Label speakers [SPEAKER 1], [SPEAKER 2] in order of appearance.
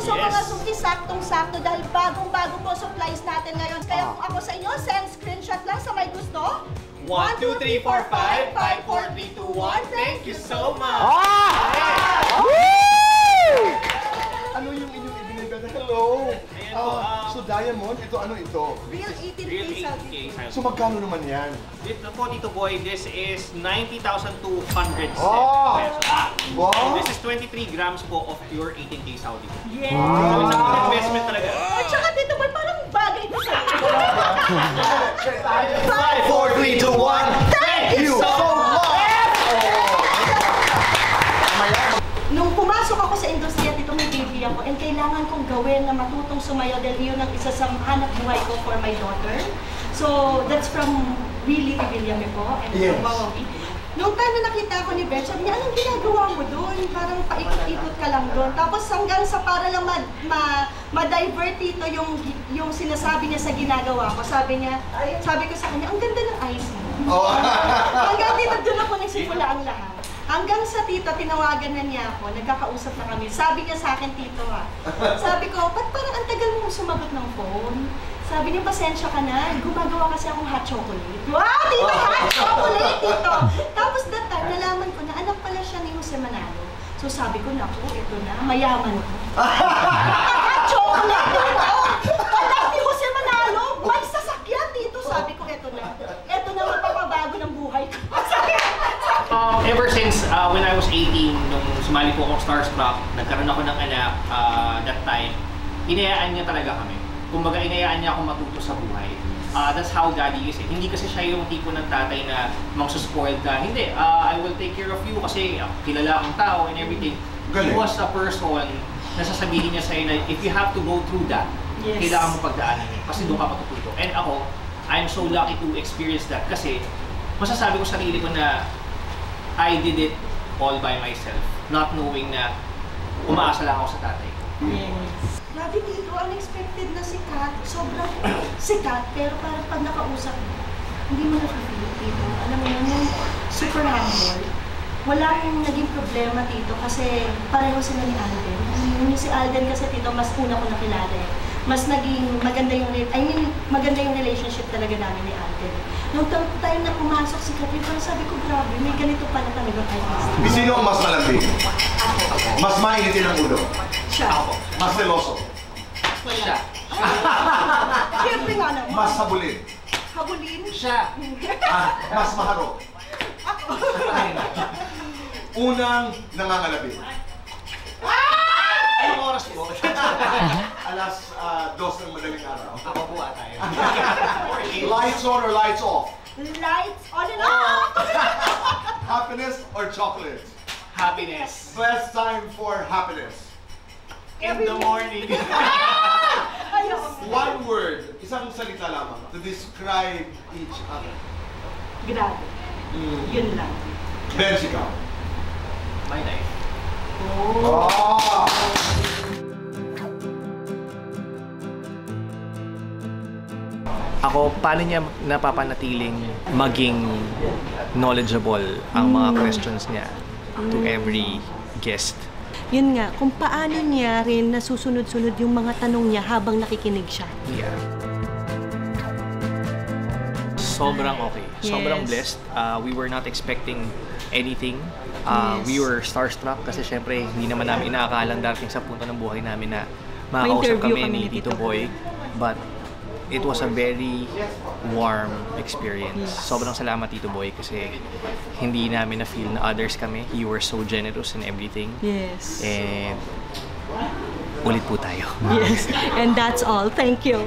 [SPEAKER 1] So mga suki, saktong-sakto dahil bagong-bago po supplies natin ngayon. Kaya kung ako sa inyo, send screenshot lang sa may gusto.
[SPEAKER 2] 1, 2, 3, 4, 5, 5, 4, 3, 2, 1. Thank you so much!
[SPEAKER 3] Ano yung inyong ibinigay? Hello! So Diamond, ito ano ito?
[SPEAKER 1] Real 18K salty.
[SPEAKER 3] So magkano naman yan?
[SPEAKER 2] Dito po, Tito Boy, this is 90,200 pesos.
[SPEAKER 3] Wow!
[SPEAKER 2] This is 23 grams po of pure 18K Saudi.
[SPEAKER 1] Yes!
[SPEAKER 2] So it's an investment talaga.
[SPEAKER 1] At saka dito boy, parang bagay ko sa
[SPEAKER 3] 5, 4, 3, 2, 1. Thank you so much!
[SPEAKER 1] Nung pumasok ako sa industriya, dito may baby ako and kailangan kong gawin na matutong sumayaw dahil yun ang isa sa hanap buhay ko for my daughter. So, that's from Willie Villame po and from Wawawi. Nung time na nakita ko ni Beth, sabi niya, anong ginagawa mo doon? Parang paikot-ikot ka lang doon. Tapos hanggang sa para lang ma-divert dito yung sinasabi niya sa ginagawa ko. Sabi ko sa kanya, ang ganda ng eyes mo. Hanggang dito, doon ako nagsimula ang lahat. Hanggang sa tito, tinawagan na niya ako, nagkakausap na kami. Sabi niya sa akin, tito sabi ko, ba't parang ang tagal mong sumagot ng phone? Sabi niya, pasensya ka na, gumagawa kasi akong hot chocolate. Wow, tito, hot chocolate, tito! Tapos that time, nalaman ko na anak pala siya ni Jose Manalo. So sabi ko, naku, ito na, mayaman ko. Hot chocolate, tito! Anak ni Jose Manalo, may sasakyan, tito. Sabi ko, ito na magpapabago ng buhay ko.
[SPEAKER 2] Ever since when I was 18, nung sumali po akong Starstruck, nagkaroon ako ng anak that time, inayaan niya talaga kami. Kumbaga, inayaan niya ako matuto sa buhay. That's how daddy is. Hindi kasi siya yung tipo ng tatay na magsuspoiled ka. Hindi, I will take care of you kasi kilala akong tao and everything. He was a person na sasabihin niya sa'yo na if you have to go through that, kailangan mo pagdaanan niya kasi doon ka matututo. And ako, I'm so lucky to experience that kasi masasabi ko sa sarili ko na I did it all by myself, not knowing na umaasa lang ako sa tatay.
[SPEAKER 1] Yes. Grabe dito, unexpected na sikat. Sobrang sikat, pero parang pag nakausap mo, hindi mo na-feel dito. Alam mo yun, super humble. Wala yung naging problema dito kasi pareho sila ni Alden. Yung si Alden kasi dito, mas una ko nakilala eh. Mas naging maganda yung, maganda yung relationship talaga namin ni Alden. Nung time na pumasok si Capri, parang sabi ko, grabe, may ganito pala talaga kayo.
[SPEAKER 3] Sino ang mas malambing?
[SPEAKER 1] Ako.
[SPEAKER 3] Mas mainitin ang ulo?
[SPEAKER 1] Siya.
[SPEAKER 3] Ako. Mas seloso?
[SPEAKER 1] Siya. Siyempre nga naman.
[SPEAKER 3] Mas habulin?
[SPEAKER 1] Habulin?
[SPEAKER 2] Siya.
[SPEAKER 3] Mas maharo?
[SPEAKER 1] Ako.
[SPEAKER 3] Unang nangangalabi?
[SPEAKER 2] Anong oras po?
[SPEAKER 3] Alas 2 ng madaling araw.
[SPEAKER 2] Ako po tayo.
[SPEAKER 3] Lights on or lights off?
[SPEAKER 1] Lights on and off!
[SPEAKER 3] Happiness or chocolate?
[SPEAKER 2] Happiness.
[SPEAKER 3] Best time for happiness?
[SPEAKER 2] In the morning.
[SPEAKER 3] One word, isang salita lamang to describe each other.
[SPEAKER 1] Grabe. Yun lang.
[SPEAKER 3] Ben, ikaw.
[SPEAKER 2] My life. Ako, paano niya napapanatiling maging knowledgeable ang mga questions niya to every guest?
[SPEAKER 1] Yun nga, kung paano niya rin nasusunod-sunod yung mga tanong niya habang nakikinig siya.
[SPEAKER 2] Yeah. Sobrang okay. Sobrang blessed. We were not expecting anything. We were starstruck kasi syempre hindi naman namin inaakalang darating sa punto ng buhay namin na makakausap kami ni Tito Boy. But it was a very warm experience. Sobrang salamat Tito Boy kasi hindi namin na-feel na others kami. You were so generous in everything.
[SPEAKER 1] Yes.
[SPEAKER 2] And ulit po tayo.
[SPEAKER 1] Yes. And that's all. Thank you.